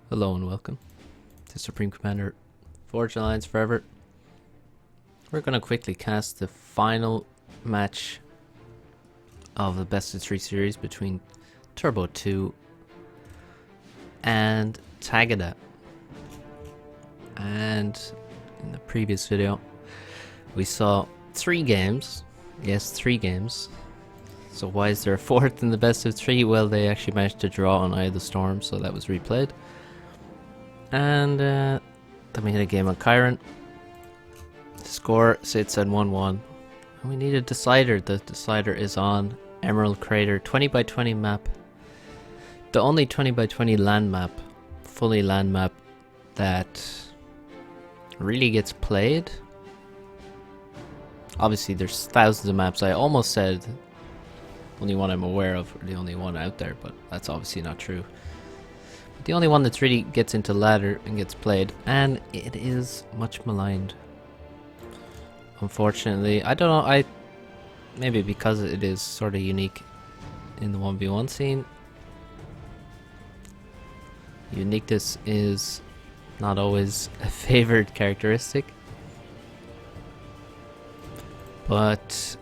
Hello and welcome to Supreme Commander Forge Alliance Forever. We're going to quickly cast the final match of the best of 3 series between Turbo2 and Tagada. And in the previous video we saw 3 games. Yes, 3 games. So why is there a 4th in the best of 3? Well, they actually managed to draw on Eye of the Storm, so that was replayed. And then we had a game on Chiron. The score sits at 1-1. And we need a decider. The decider is on Emerald Crater, 20 by 20 map. The only 20 by 20 land map, fully land map, that really gets played. Obviously there's thousands of maps. I almost said only one I'm aware of, or the only one out there, but that's obviously not true. But the only one that really gets into ladder and gets played, and it is much maligned. Unfortunately, I don't know, maybe because it is sort of unique in the 1v1 scene. Uniqueness is not always a favored characteristic. But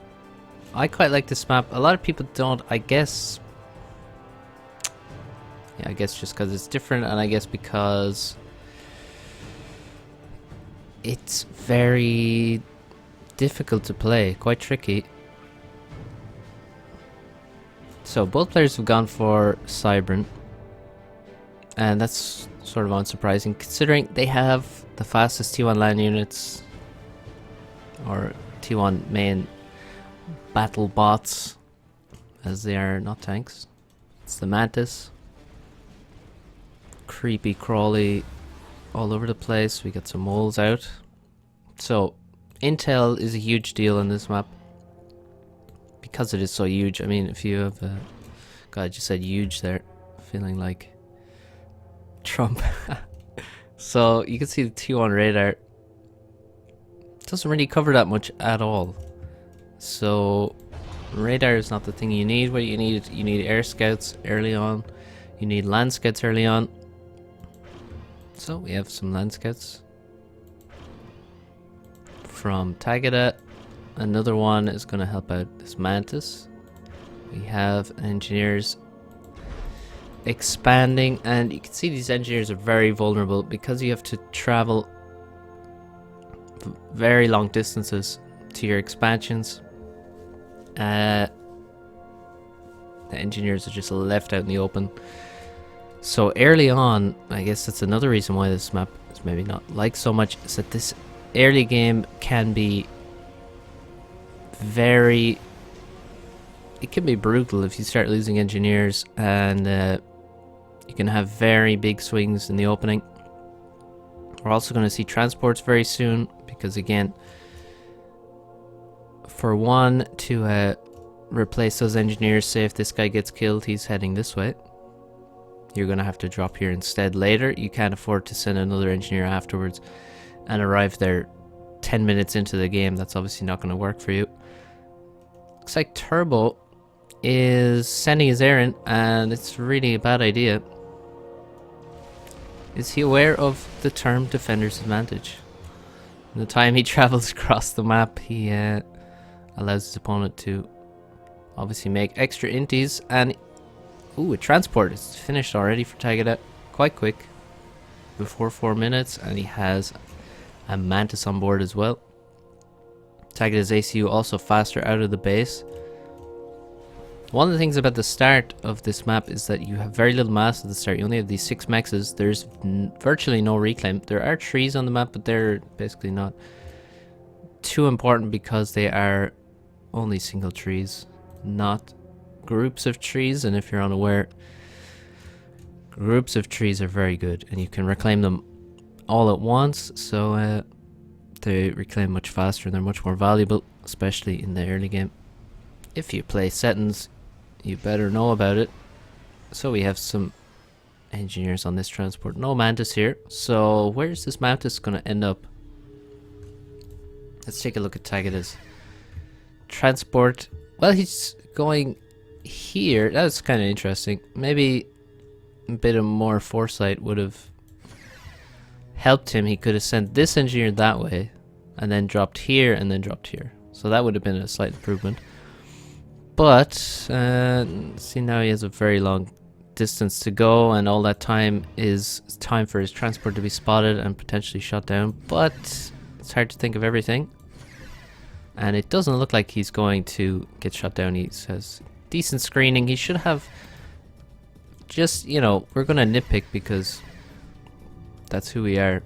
I quite like this map. A lot of people don't, I guess. Yeah, I guess just because it's different, and I guess because it's very difficult to play, quite tricky. So both players have gone for Cybran, and that's sort of unsurprising considering they have the fastest T1 land units, or T1 main battle bots, as they are not tanks. It's the Mantis. Creepy crawly all over the place. We got some moles out. So intel is a huge deal in this map because it is so huge. I mean, if you have God, I just said huge there, feeling like Trump. So you can see the T1 radar doesn't really cover that much at all. So radar is not the thing you need. What you need air scouts early on. You need land scouts early on. So we have some land scouts from Tagada. Another one is going to help out this Mantis. We have engineers expanding, and you can see these engineers are very vulnerable because you have to travel very long distances to your expansions. The engineers are just left out in the open. So early on, I guess that's another reason why this map is maybe not liked so much, is that this early game can be it can be brutal if you start losing engineers, and you can have very big swings in the opening. We're also going to see transports very soon, because again, for one to replace those engineers, say if this guy gets killed, he's heading this way, you're going to have to drop here instead later. You can't afford to send another engineer afterwards and arrive there 10 minutes into the game. That's obviously not going to work for you. Looks like Turbo is sending his errand, and it's really a bad idea. Is he aware of the term defender's advantage? In the time he travels across the map, he allows his opponent to obviously make extra inties, and ooh, a transport is finished already for Tagada, quite quick, before 4 minutes, and he has a Mantis on board as well. Tagada's ACU also faster out of the base. One of the things about the start of this map is that you have very little mass at the start. You only have these 6 mexes. There's virtually no reclaim. There are trees on the map, but they're basically not too important because they are only single trees, not groups of trees. And if you're unaware, groups of trees are very good, and you can reclaim them all at once, so they reclaim much faster and they're much more valuable, especially in the early game. If you play settings, you better know about it. So we have some engineers on this transport. No Mantis here. So where is this Mantis going to end up? Let's take a look at Tagada's transport. Well, he's going here. That's kind of interesting. Maybe a bit of more foresight would have helped him, he could have sent this engineer that way and then dropped here and then dropped here. So that would have been a slight improvement. But see, now he has a very long distance to go, and all that time is time for his transport to be spotted and potentially shot down. But it's hard to think of everything, and it doesn't look like he's going to get shot down. He has decent screening. He should have just, you know, we're gonna nitpick because that's who we are.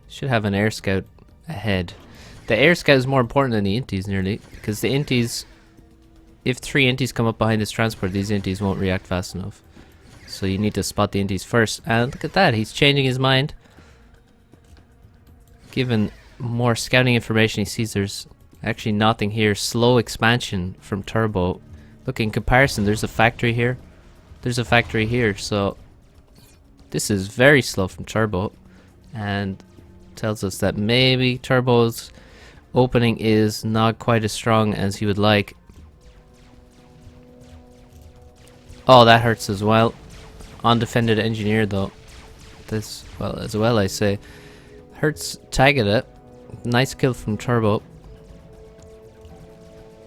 Should have an air scout ahead. The air scout is more important than the inties nearly, because the inties, if 3 inties come up behind this transport, these inties won't react fast enough. So you need to spot the inties first. And look at that, he's changing his mind. Given more scouting information, he sees there's actually nothing here. Slow expansion from Turbo. Look, in comparison, there's a factory here. There's a factory here, so this is very slow from Turbo, and tells us that maybe Turbo's opening is not quite as strong as he would like. Oh, that hurts as well. Undefended engineer though. This, well, as well I say. Hurts Tagada. Nice kill from Turbo.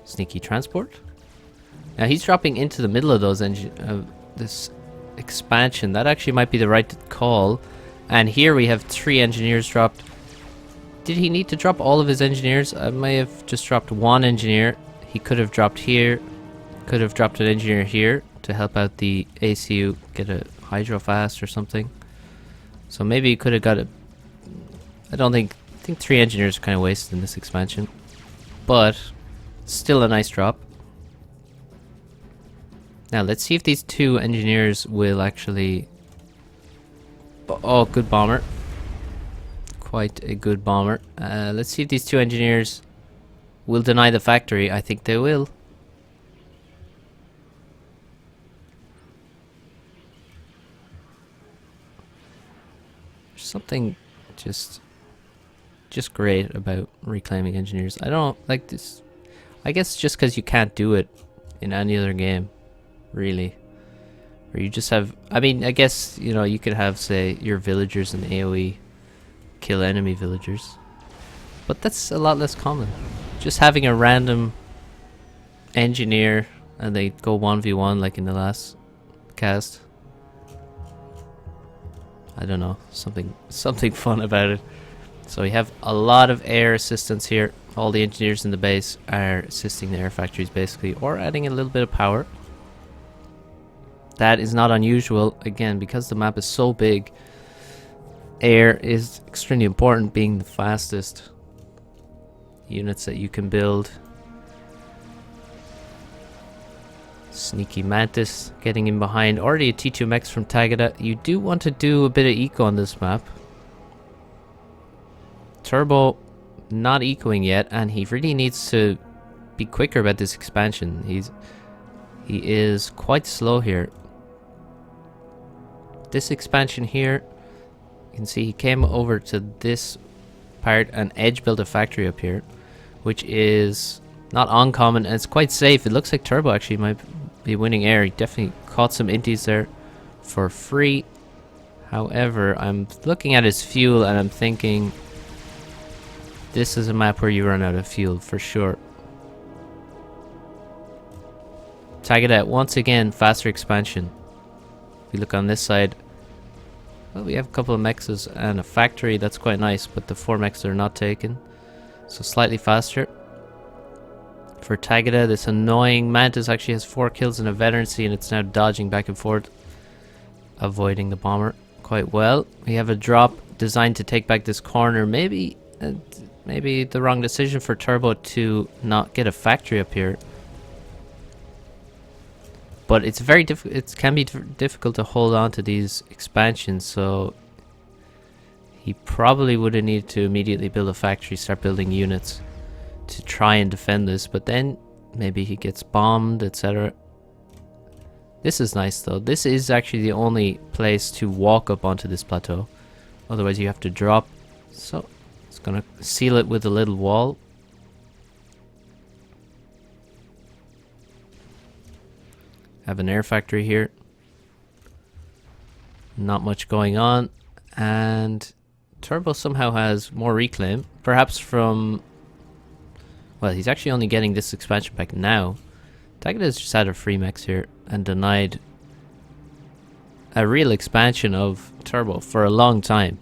Sneaky transport. Now he's dropping into the middle of those this expansion. That actually might be the right call. And here we have 3 engineers dropped. Did he need to drop all of his engineers? I may have just dropped 1 engineer. He could have dropped here. Could have dropped an engineer here to help out the ACU get a hydro fast or something. So maybe he could have got a... I think 3 engineers are kind of wasted in this expansion. But still a nice drop. Now let's see if these 2 engineers will actually... Oh, good bomber. Quite a good bomber. Let's see if these 2 engineers will deny the factory. I think they will. There's something just great about reclaiming engineers. I don't like this. I guess just because you can't do it in any other game, really. Or you just have, I mean, I guess, you know, you could have, say, your villagers in AoE kill enemy villagers. But that's a lot less common. Just having a random engineer and they go 1v1 like in the last cast. I don't know, something fun about it. So we have a lot of air assistance here. All the engineers in the base are assisting the air factories basically, or adding a little bit of power. That is not unusual. Again, because the map is so big, air is extremely important, being the fastest units that you can build. Sneaky Mantis getting in behind. Already a T2MX from Tagada. You do want to do a bit of eco on this map. Turbo not ecoing yet, and he really needs to be quicker about this expansion. He is quite slow here. This expansion here, you can see he came over to this part and edge built a factory up here, which is not uncommon, and it's quite safe. It looks like Turbo actually might be winning air. He definitely caught some inties there for free. However, I'm looking at his fuel and I'm thinking this is a map where you run out of fuel for sure. Tagada once again, faster expansion. If we look on this side, well, we have a couple of mexes and a factory. That's quite nice, but the 4 mexes are not taken, so slightly faster. For Tagada, this annoying Mantis actually has 4 kills in a veterancy, and it's now dodging back and forth, avoiding the bomber quite well. We have a drop designed to take back this corner. Maybe the wrong decision for Turbo to not get a factory up here. But it's very difficult. It can be difficult to hold on to these expansions, so he probably would have needed to immediately build a factory, start building units to try and defend this. But then maybe he gets bombed, etc. This is nice though. This is actually the only place to walk up onto this plateau. Otherwise you have to drop. So it's gonna seal it with a little wall. Have an air factory here. Not much going on. And Turbo somehow has more reclaim. Perhaps from... Well, he's actually only getting this expansion pack now. Tagada has just had a free mech here and denied a real expansion of Turbo for a long time.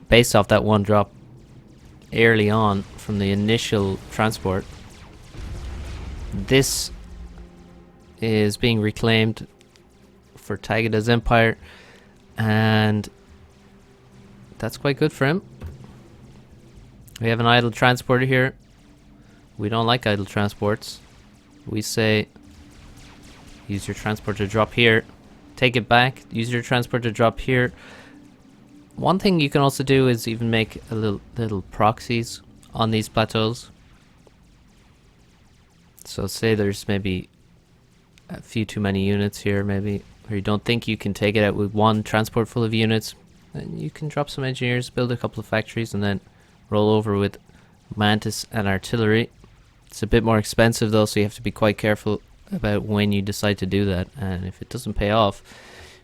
Based off that one drop early on from the initial transport. This is being reclaimed for Tagada's Empire, and that's quite good for him. We have an idle transporter here. We don't like idle transports. We say use your transport to drop here, take it back, use your transport to drop here. One thing you can also do is even make a little proxies on these plateaus. So say there's maybe a few too many units here, maybe, or you don't think you can take it out with one transport full of units, then you can drop some engineers, build a couple of factories, and then roll over with Mantis and artillery. It's a bit more expensive though, so you have to be quite careful about when you decide to do that, and if it doesn't pay off,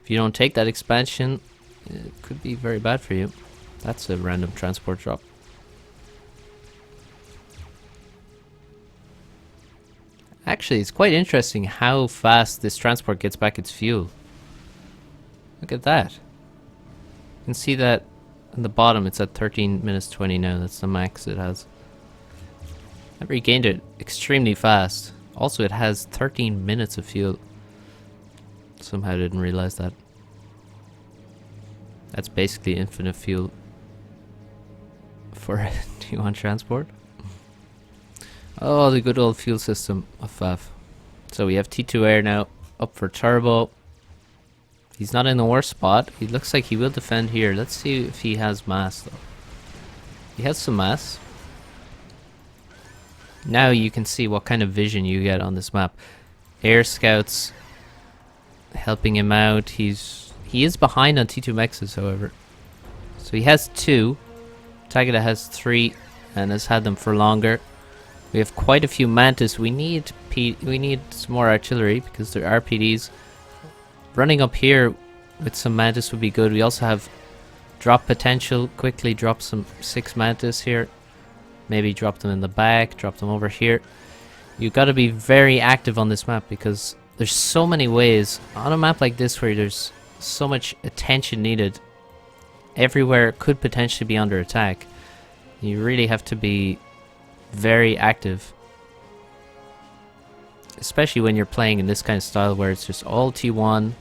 if you don't take that expansion, it could be very bad for you. That's a random transport drop. Actually, it's quite interesting how fast this transport gets back its fuel. Look at that. You can see that on the bottom it's at 13 minutes 20 now. That's the max it has. I've regained it extremely fast. Also, it has 13 minutes of fuel. Somehow didn't realize that. That's basically infinite fuel for a T1 transport. Oh, the good old fuel system of FAF. So we have T2 Air now up for Turbo. He's not in the worst spot. He looks like he will defend here. Let's see if he has mass though. He has some mass. Now you can see what kind of vision you get on this map. Air scouts helping him out. He is behind on T2 mexes, however. So he has 2. Tagada has 3 and has had them for longer. We have quite a few Mantis. We need some more artillery because there are RPDs. Running up here with some Mantis would be good. We also have drop potential. Quickly drop some 6 Mantis here. Maybe drop them in the back, drop them over here. You've got to be very active on this map because there's so many ways on a map like this where there's so much attention needed. Everywhere could potentially be under attack. You really have to be very active, especially when you're playing in this kind of style where it's just all T1,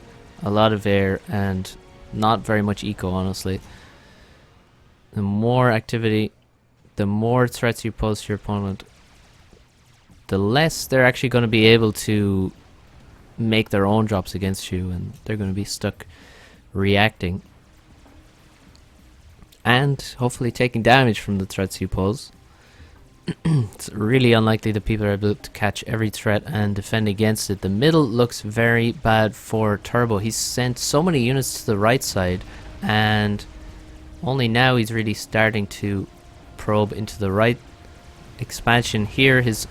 a lot of air, and not very much eco, honestly. The more activity, the more threats you pose to your opponent, the less they're actually going to be able to make their own drops against you, and they're going to be stuck reacting and hopefully taking damage from the threats you pose. It's really unlikely that people are able to catch every threat and defend against it. The middle looks very bad for Turbo. He's sent so many units to the right side, and only now he's really starting to probe into the right expansion. Here his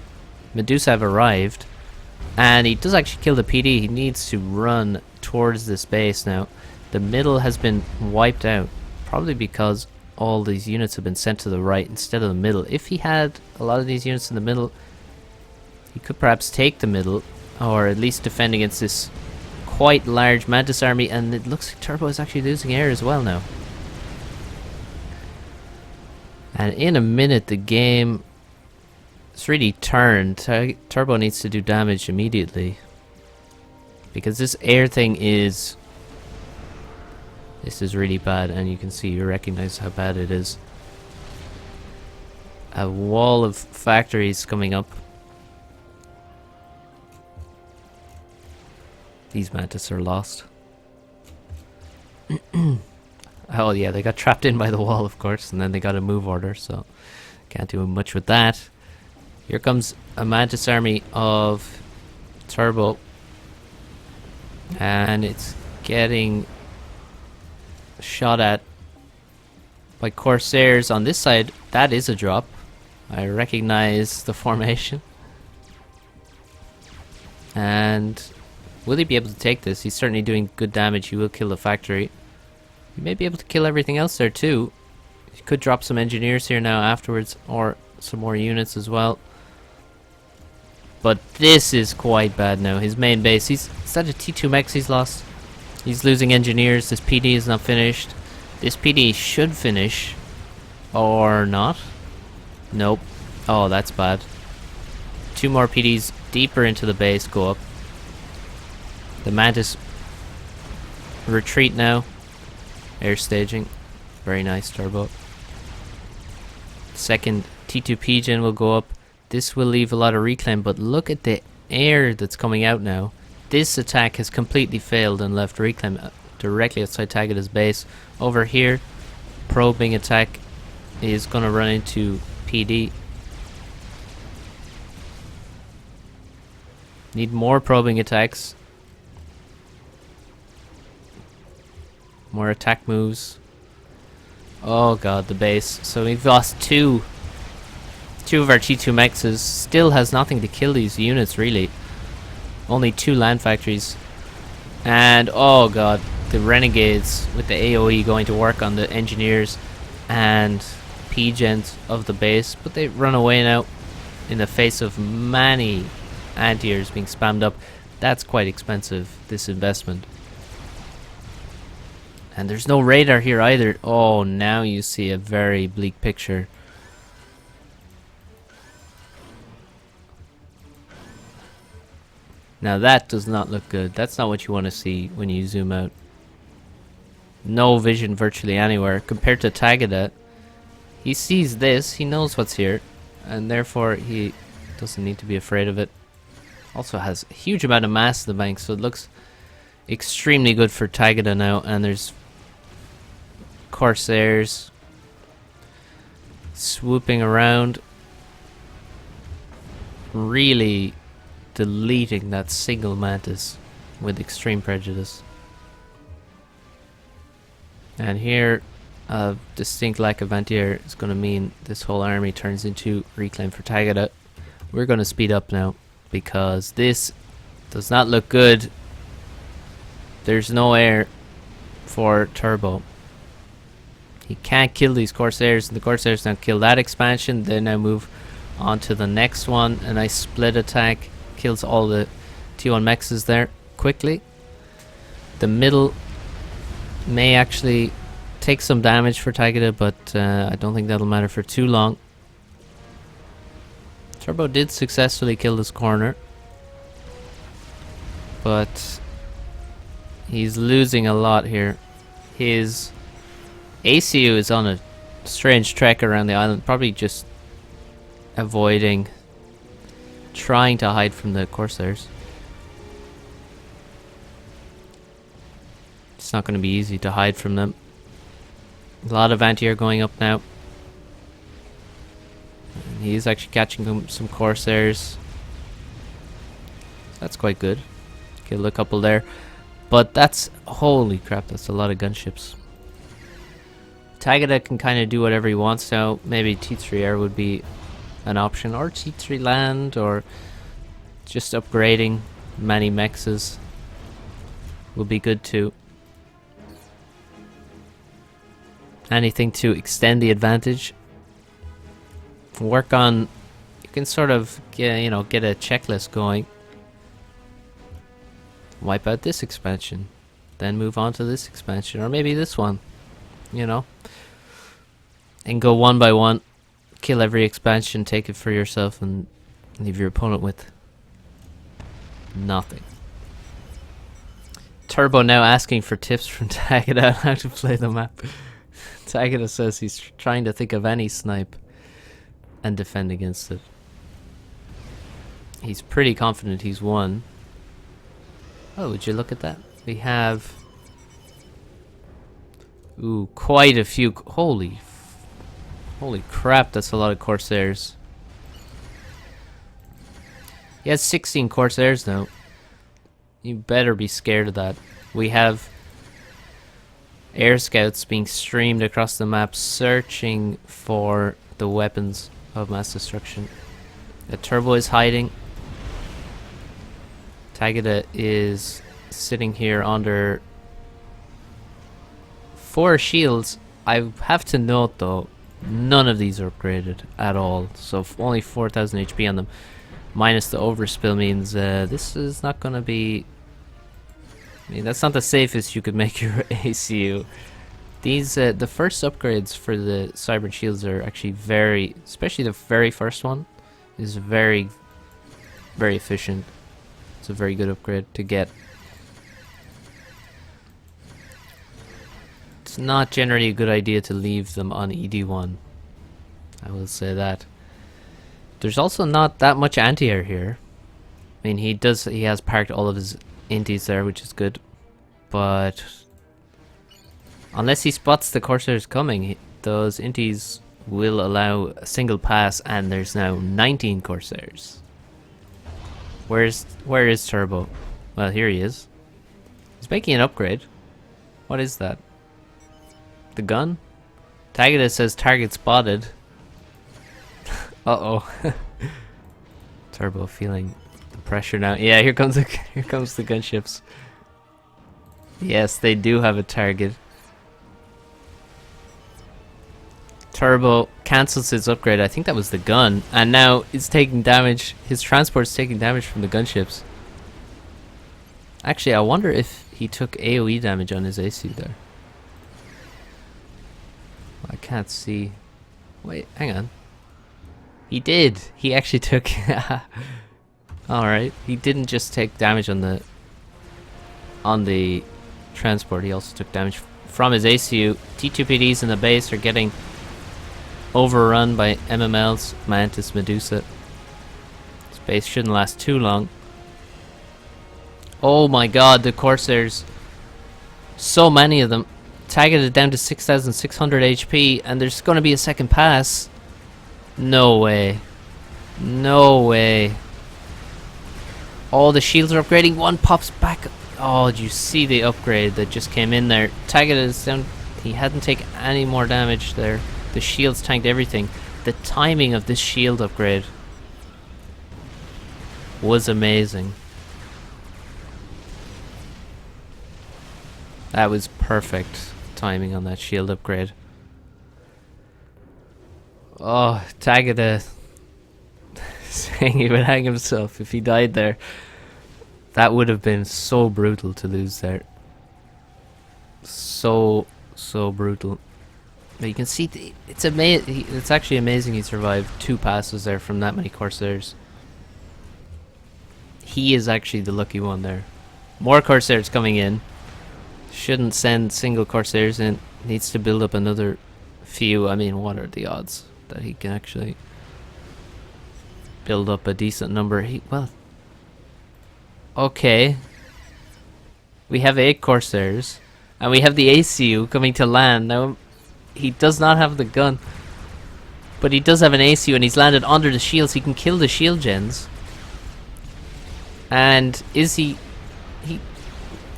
Medusa have arrived, and he does actually kill the PD. He needs to run towards this base now. The middle has been wiped out, probably because all these units have been sent to the right instead of the middle. If he had a lot of these units in the middle, he could perhaps take the middle, or at least defend against this quite large Mantis army, and it looks like Turbo is actually losing air as well now. And in a minute the game is really turned. Turbo needs to do damage immediately, because this air thing is... This is really bad, and you can see, you recognize how bad it is. A wall of factories coming up. These Mantis are lost. Oh yeah, they got trapped in by the wall, of course, and then they got a move order, so can't do much with that. Here comes a Mantis army of Turbo, and it's getting shot at by Corsairs on this side. That is a drop. I recognize the formation. And will he be able to take this? He's certainly doing good damage. He will kill the factory. He may be able to kill everything else there too. He could drop some engineers here now afterwards, or some more units as well. But this is quite bad now. His main base, is that a T2 mechs he's lost? He's losing engineers. This PD is not finished. This PD should finish. Or not. Nope. Oh, that's bad. 2 more PDs deeper into the base go up. The Mantis retreat now. Air staging. Very nice, Turbo. Second T2 Pigeon will go up. This will leave a lot of reclaim, but look at the air that's coming out now. This attack has completely failed and left reclaim directly outside Tagada's base. Over here, probing attack is going to run into PD. Need more probing attacks. More attack moves. Oh god, the base. So we've lost two of our T2 mechs. Still has nothing to kill these units, really. Only 2 land factories. And oh god, the renegades with the AoE going to work on the engineers and P-gens of the base. But they run away now in the face of many anti-airs being spammed up. That's quite expensive, this investment. And there's no radar here either. Oh, now you see a very bleak picture. Now that does not look good. That's not what you want to see when you zoom out. No vision virtually anywhere. Compared to Tagada, he sees this, he knows what's here, and therefore he doesn't need to be afraid of it. Also has a huge amount of mass in the bank, so it looks extremely good for Tagada now. And there's Corsairs swooping around, really deleting that single Mantis with extreme prejudice. And here, a distinct lack of anti-air is going to mean this whole army turns into reclaim for Tagada. We're going to speed up now because this does not look good. There's no air for Turbo. He can't kill these Corsairs, and the Corsairs now kill that expansion. They now move on to the next one. A nice split attack kills all the T1 mechs there quickly. The middle may actually take some damage for Tagada, but I don't think that'll matter for too long. Turbo did successfully kill this corner, but he's losing a lot here. His ACU is on a strange trek around the island, probably just trying to hide from the Corsairs. It's not going to be easy to hide from them. A lot of anti-air going up now. And he's actually catching some Corsairs. That's quite good. Kill a couple there. But that's... holy crap, that's a lot of gunships. Tagada can kind of do whatever he wants now. Maybe T3 air would be an option. Or T3 land. Or just upgrading many mechs will be good too. Anything to extend the advantage. Work on... you can sort of get a checklist going. Wipe out this expansion. Then move on to this expansion. Or maybe this one. You know. And go one by one. Kill every expansion. Take it for yourself. And leave your opponent with nothing. Turbo now asking for tips from Tagada on how to play the map. Tagada says he's trying to think of any snipe and defend against it. He's pretty confident he's won. Oh, would you look at that? We have... ooh, quite a few... holy crap, that's a lot of Corsairs. He has 16 Corsairs now. You better be scared of that. We have air scouts being streamed across the map, searching for the weapons of mass destruction. The Turbo is hiding. Tagada is sitting here under 4 shields I have to note though, none of these are upgraded at all. So only 4,000 HP on them, minus the overspill means this is not gonna be. I mean, that's not the safest you could make your ACU. These the first upgrades for the Cyber Shields are actually very, especially the very first one, is very, very efficient. It's a very good upgrade to get. It's not generally a good idea to leave them on ED1. I will say that. There's also not that much anti-air here. I mean, he has parked all of his inties there, which is good. But unless he spots the Corsairs coming, those inties will allow a single pass, and there's now 19 Corsairs. Where is Turbo? Well, here he is. He's making an upgrade. What is that? The gun? Tagada says target spotted. Uh-oh. Turbo feeling the pressure now. Yeah, here comes the gunships. Yes, they do have a target. Turbo cancels his upgrade. I think that was the gun, and now it's taking damage. His transport's taking damage from the gunships. Actually, I wonder if he took AoE damage on his AC there. I can't see. Wait, hang on. He did. He actually took. Alright. He didn't just take damage on the transport. He also took damage from his ACU. T2PDs in the base are getting overrun by MMLs, Mantis, Medusa. This base shouldn't last too long. Oh my god, the Corsairs. So many of them. Tagada down to 6,600 HP, and there's going to be a second pass. No way. No way. Oh, the shields are upgrading. One pops back. Oh, did you see the upgrade that just came in there? Tagada is down. He hadn't taken any more damage there. The shields tanked everything. The timing of this shield upgrade was amazing. That was perfect timing on that shield upgrade. Oh, Tagada saying he would hang himself if he died there. That would have been so brutal to lose there. So brutal. But you can see it's amazing. It's actually amazing he survived 2 passes there from that many Corsairs. He is actually the lucky one there. More Corsairs coming in. Shouldn't send single Corsairs in. Needs to build up another few. I mean, what are the odds that he can actually build up a decent number? Well, okay. We have 8 Corsairs, and we have the ACU coming to land. Now, he does not have the gun, but he does have an ACU, and he's landed under the shields. He can kill the shield gens. And is he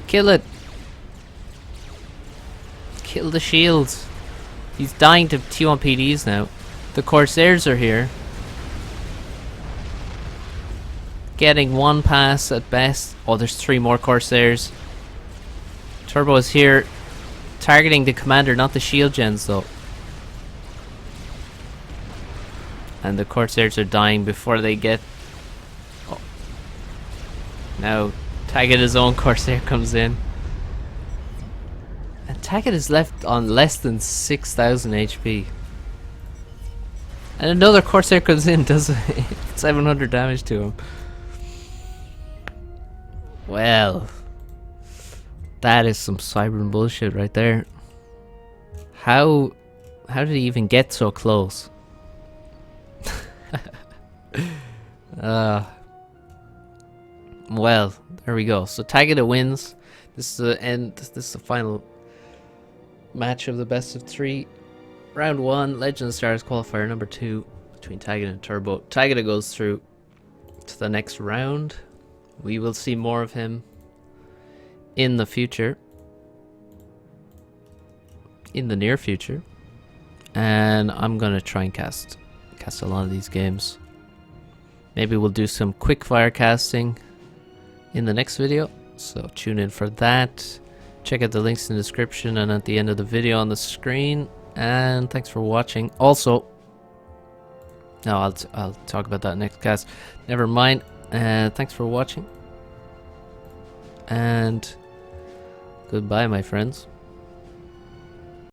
kill it? Kill the shields. He's dying to T1 PDs now. The Corsairs are here, getting 1 pass at best. Oh, there's 3 more Corsairs. Turbo is here, targeting the commander, not the shield gens though. And the Corsairs are dying before they get. Oh. Now Tagada's own Corsair comes in. And Tagada is left on less than 6,000 HP. And another Corsair comes in, does 700 damage to him. Well, that is some Cybern bullshit right there. How did he even get so close? Well, there we go. So Tagada wins. This is the end. This is the final match of the best of 3. Round 1, Legend of Stars qualifier number 2 between Tagada and Turbo. Tagada goes through to the next round. We will see more of him in the future. In the near future. And I'm gonna try and cast a lot of these games. Maybe we'll do some quick fire casting in the next video. So tune in for that. Check out the links in the description and at the end of the video on the screen. And thanks for watching. Also, no, I'll talk about that next cast. Never mind. Thanks for watching. And goodbye, my friends.